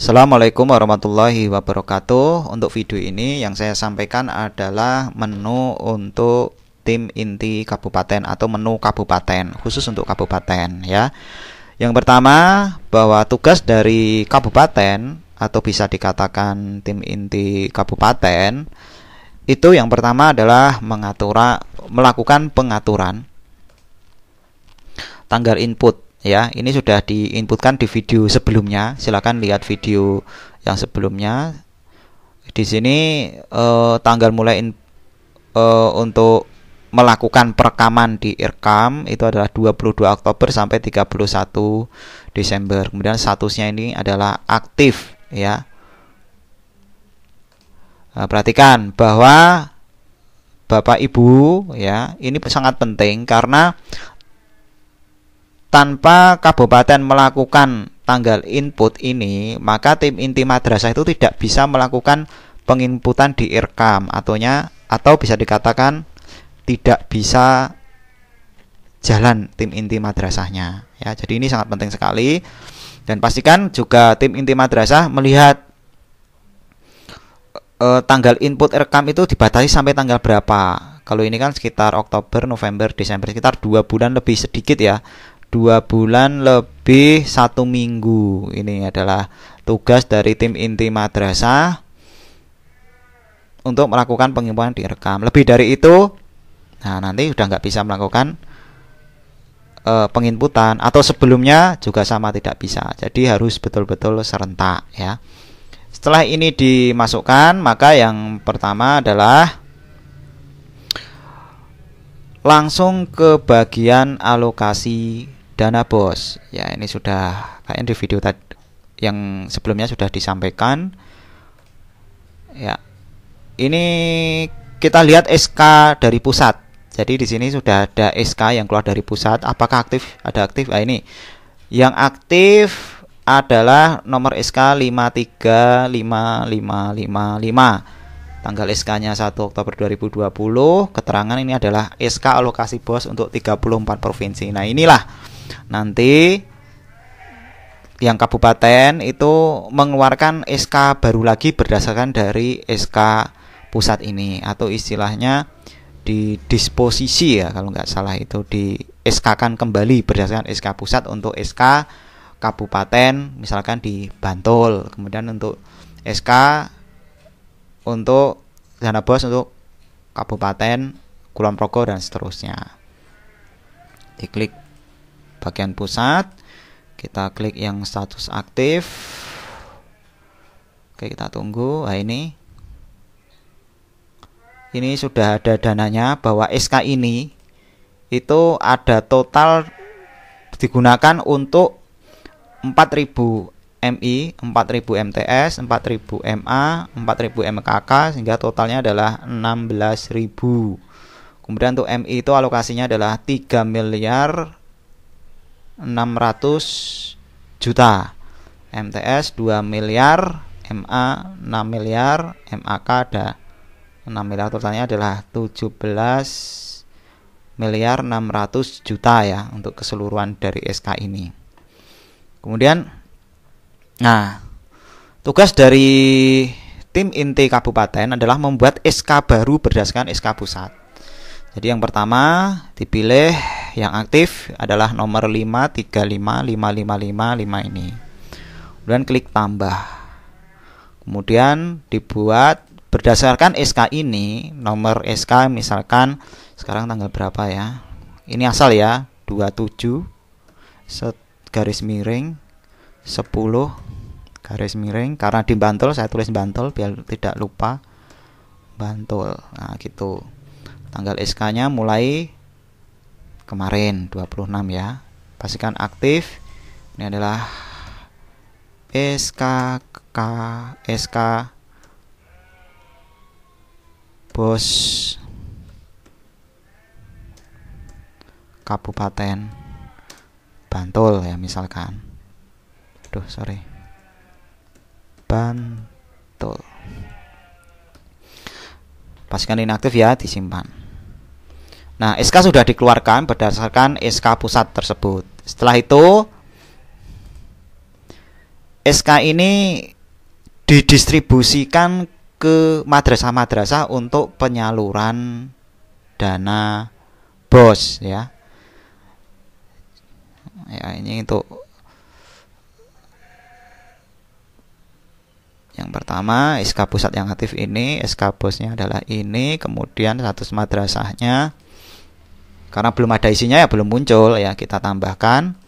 Assalamualaikum warahmatullahi wabarakatuh. Untuk video ini yang saya sampaikan adalah menu untuk tim inti kabupaten atau menu kabupaten, khusus untuk kabupaten ya. Yang pertama, bahwa tugas dari kabupaten atau bisa dikatakan tim inti kabupaten itu yang pertama adalah melakukan pengaturan tanggal input ya. Ini sudah diinputkan di video sebelumnya, silakan lihat video yang sebelumnya. Di sini tanggal mulai untuk melakukan perekaman di Irkam itu adalah 22 Oktober sampai 31 Desember. Kemudian statusnya ini adalah aktif ya. Perhatikan bahwa Bapak Ibu ya, ini sangat penting karena tanpa kabupaten melakukan tanggal input ini, maka tim inti madrasah itu tidak bisa melakukan penginputan di Irkam atau bisa dikatakan tidak bisa jalan tim inti madrasahnya ya. Jadi ini sangat penting sekali, dan pastikan juga tim inti madrasah melihat tanggal input Irkam itu dibatasi sampai tanggal berapa. Kalau ini kan sekitar Oktober, November, Desember, sekitar 2 bulan lebih sedikit ya. 2 bulan lebih 1 minggu. Ini adalah tugas dari tim inti madrasah untuk melakukan penginputan di Irkam. Lebih dari itu, nah nanti sudah nggak bisa melakukan penginputan, atau sebelumnya juga sama, tidak bisa. Jadi harus betul-betul serentak ya. Setelah ini dimasukkan, maka yang pertama adalah langsung ke bagian alokasi dana BOS ya. Ini sudah kayaknya di video tadi yang sebelumnya sudah disampaikan ya. Ini kita lihat SK dari pusat. Jadi di sini sudah ada SK yang keluar dari pusat. Apakah aktif? Ada aktif. Nah, ini yang aktif adalah nomor SK 535555. Tanggal SK-nya 1 Oktober 2020. Keterangan ini adalah SK alokasi BOS untuk 34 provinsi. Nah, inilah nanti yang kabupaten itu mengeluarkan SK baru lagi berdasarkan dari SK pusat ini, atau istilahnya didisposisi ya, kalau nggak salah itu di SK-kan kembali berdasarkan SK pusat untuk SK kabupaten, misalkan di Bantul. Kemudian untuk SK untuk dana BOS untuk kabupaten Kulon Progo dan seterusnya. Diklik bagian pusat, kita klik yang status aktif. Oke, kita tunggu. Nah, ini sudah ada dananya, bahwa SK ini itu ada total digunakan untuk 4.000 MI, 4.000 MTS, 4.000 MA, 4.000 MKK, sehingga totalnya adalah 16.000. Kemudian untuk MI itu alokasinya adalah 3.600.000.000, MTS 2 miliar, MA 6 miliar, MAK ada 6 miliar, totalnya adalah 17.600.000.000 ya untuk keseluruhan dari SK ini. Kemudian, nah, tugas dari tim inti kabupaten adalah membuat SK baru berdasarkan SK pusat. Jadi yang pertama dipilih yang aktif adalah nomor 5355555 ini. Kemudian klik tambah. Kemudian dibuat berdasarkan SK ini, nomor SK misalkan sekarang tanggal berapa ya? Ini asal ya, 27 garis miring 10 garis miring, karena di Bantul saya tulis Bantul biar tidak lupa Bantul. Nah gitu. Tanggal SK-nya mulai kemarin 26 ya. Pastikan aktif. Ini adalah SK BOS Kabupaten Bantul ya, misalkan. Bantul. Pastikan inaktif ya, disimpan. Nah, SK sudah dikeluarkan berdasarkan SK pusat tersebut. Setelah itu SK ini didistribusikan ke madrasah-madrasah untuk penyaluran dana BOS ya. Ya, ini untuk yang pertama SK pusat yang aktif ini, SK BOS-nya adalah ini, kemudian status madrasahnya karena belum ada isinya ya belum muncul ya, kita tambahkan.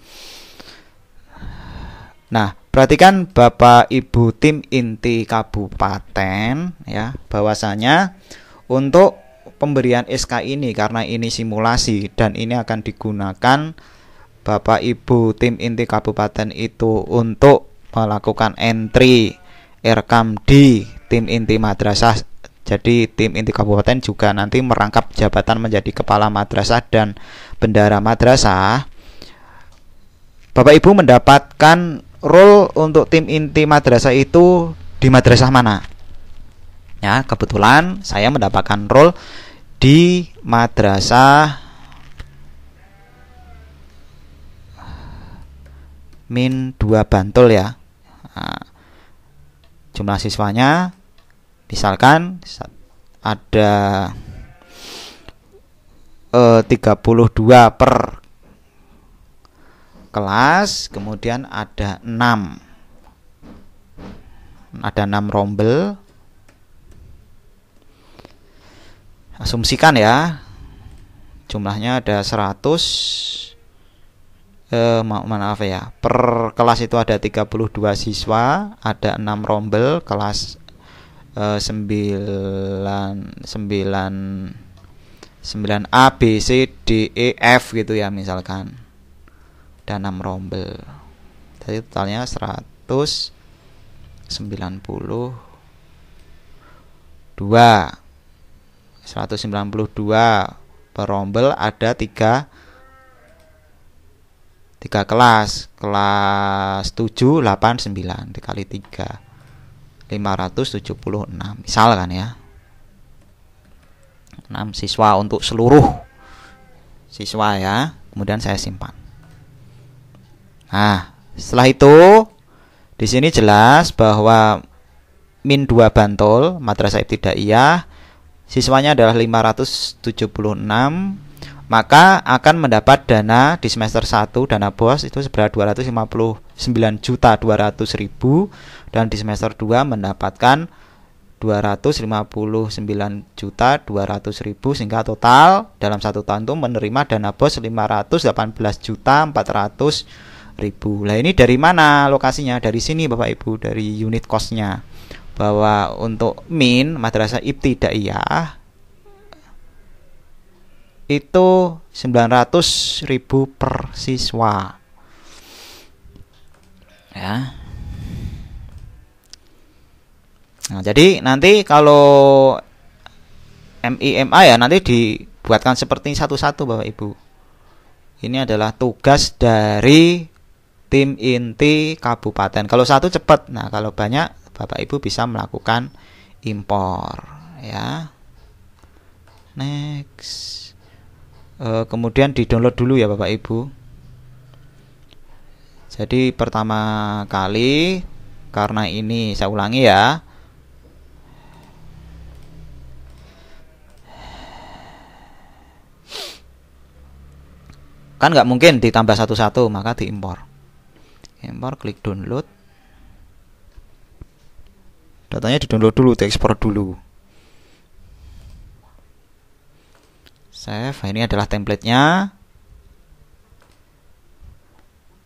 Nah, perhatikan Bapak Ibu tim inti kabupaten ya, bahwasanya untuk pemberian SK ini karena ini simulasi dan ini akan digunakan Bapak Ibu tim inti kabupaten itu untuk melakukan entry rekam di tim inti madrasah. Jadi tim inti kabupaten juga nanti merangkap jabatan menjadi kepala madrasah dan bendahara madrasah. Bapak Ibu mendapatkan role untuk tim inti madrasah itu di madrasah mana? Ya, kebetulan saya mendapatkan role di madrasah min 2 Bantul ya. Nah, jumlah siswanya misalkan ada 32 per kelas, kemudian ada 6 rombel. Asumsikan ya jumlahnya ada 100 maaf ya, per kelas itu ada 32 siswa, ada 6 rombel, kelas 9 A B C D E F gitu ya misalkan. Ada 6 rombel. Jadi totalnya 192 per rombel, ada 3 kelas. Kelas 7, 8, 9 dikali 3 576 misalkan ya. 6 siswa untuk seluruh siswa ya. Kemudian saya simpan. Nah, setelah itu di sini jelas bahwa min 2 Bantul Madrasah Ibtidaiyah siswanya adalah 576, maka akan mendapat dana di semester 1 dana BOS itu seberat 259.200.000 dan di semester 2 mendapatkan 259.200.000 sehingga total dalam 1 tahun itu menerima dana BOS 518.400.000. Nah, ini dari mana lokasinya? Dari sini Bapak Ibu, dari unit cost-nya. Bahwa untuk min Madrasah Ibtidaiyah itu 900.000 per siswa. Ya. Nah, jadi nanti kalau MIMA ya nanti dibuatkan seperti satu-satu Bapak Ibu. Ini adalah tugas dari tim inti kabupaten. Kalau satu cepat, nah kalau banyak Bapak Ibu bisa melakukan impor ya. Next. Kemudian di-download dulu ya Bapak Ibu. Jadi pertama kali karena ini saya ulangi ya. Kan nggak mungkin ditambah satu-satu, maka diimpor. Impor, klik download. Datanya di-download dulu, diekspor dulu. Save, ini adalah template-nya.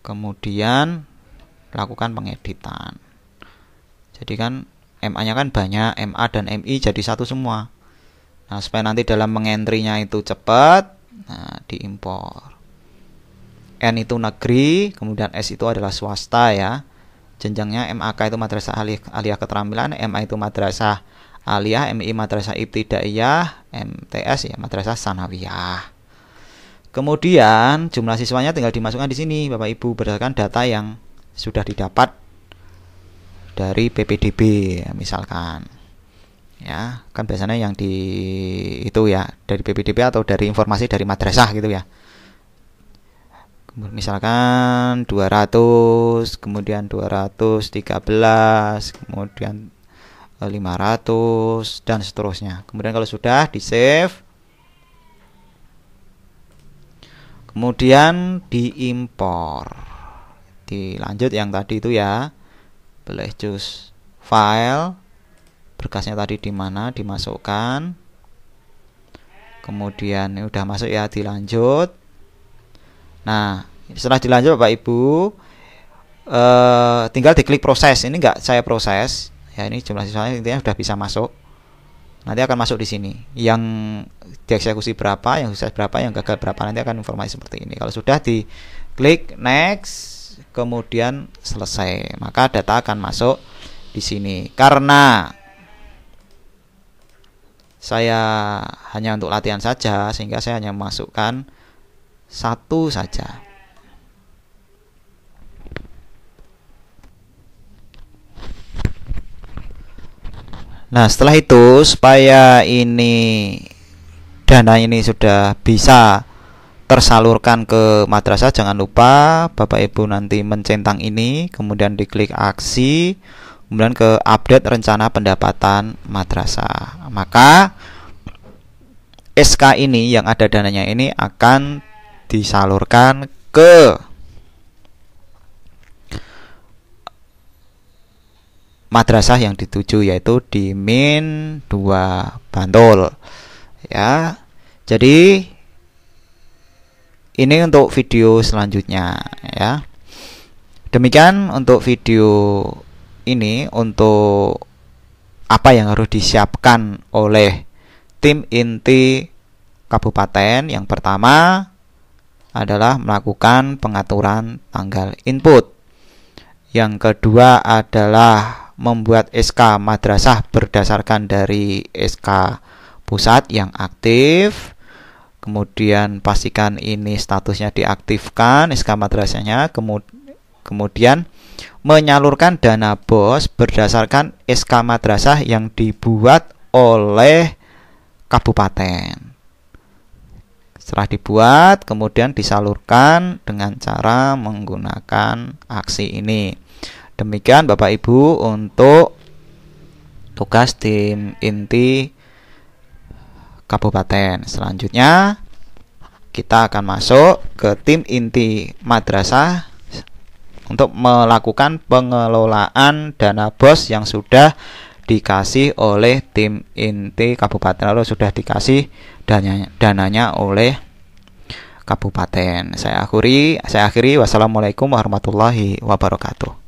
Kemudian lakukan pengeditan. Jadi kan MA-nya kan banyak, MA dan MI jadi satu semua. Nah, supaya nanti dalam mengentry-nya itu cepat, nah diimpor. N itu negeri, kemudian S itu adalah swasta ya. Jenjangnya MAK itu Madrasah Aliyah Keterampilan, MA itu Madrasah Aliyah, MI Madrasah Ibtidaiyah, MTS ya Madrasah Sanawiyah. Kemudian jumlah siswanya tinggal dimasukkan di sini Bapak Ibu berdasarkan data yang sudah didapat dari PPDB ya, misalkan. Ya, kan biasanya yang di itu ya dari PPDB atau dari informasi dari madrasah gitu ya. Misalkan 200, kemudian 213, kemudian 500 dan seterusnya. Kemudian kalau sudah di save, kemudian diimpor, dilanjut yang tadi itu ya, boleh choose file, berkasnya tadi di mana, dimasukkan, kemudian ini udah masuk ya, dilanjut. Nah setelah dilanjut Bapak Ibu, tinggal diklik proses. Ini enggak saya proses ya, ini jumlah siswanya intinya sudah bisa masuk. Nanti akan masuk di sini yang dieksekusi berapa, yang sukses berapa, yang gagal berapa, nanti akan informasi seperti ini. Kalau sudah diklik next, kemudian selesai, maka data akan masuk di sini. Karena saya hanya untuk latihan saja, sehingga saya hanya memasukkan satu saja. Nah setelah itu, supaya ini dana ini sudah bisa tersalurkan ke madrasah, jangan lupa Bapak Ibu nanti mencentang ini, kemudian diklik aksi, kemudian ke update rencana pendapatan madrasah. Maka SK ini yang ada dananya ini akan disalurkan ke madrasah yang dituju, yaitu di Min 2 Bantul ya. Jadi ini untuk video selanjutnya ya. Demikian untuk video ini, untuk apa yang harus disiapkan oleh tim inti kabupaten. Yang pertama adalah melakukan pengaturan tanggal input. Yang kedua adalah membuat SK madrasah berdasarkan dari SK pusat yang aktif. Kemudian pastikan ini statusnya diaktifkan SK madrasahnya. Kemudian menyalurkan dana BOS berdasarkan SK madrasah yang dibuat oleh kabupaten. Setelah dibuat, kemudian disalurkan dengan cara menggunakan aksi ini. Demikian Bapak Ibu untuk tugas tim inti kabupaten. Selanjutnya kita akan masuk ke tim inti madrasah untuk melakukan pengelolaan dana BOS yang sudah dikasih oleh tim inti kabupaten, lalu sudah dikasih dananya oleh kabupaten. Saya akhiri. Wassalamualaikum warahmatullahi wabarakatuh.